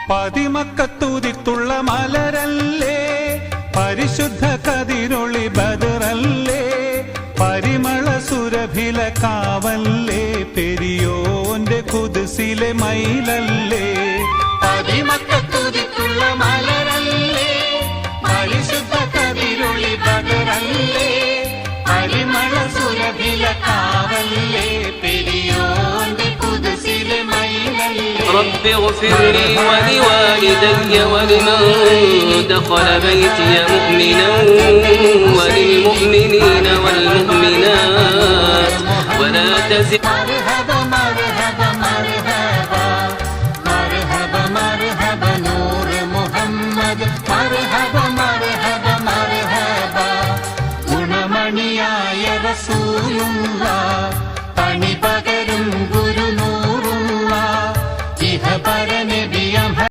പതിമക്കത്തുതിത്തുള്ള മലരല്ലേ, പരിശുദ്ധ കതിരൊളി ബദറല്ലേ, പരിമള സുരഭില കാവല്ലേ, പെരിയോന്റെ കുദ്സിലെ മയിലല്ലേ. പതിമക്കത്തുതിത്തുള്ള മലരല്ലേ, പരിശുദ്ധ കതിരൊളി ബദറല്ലേ, പരിമള സുരഭില കാവല്ലേ, പെരിയോന്റെ കുദ്സിലെ മയിലല്ലേ. رب اغفر لي ولوالدي ولمن دخل بيتي مؤمنا وللمؤمنين والمؤمنات ولا تزغ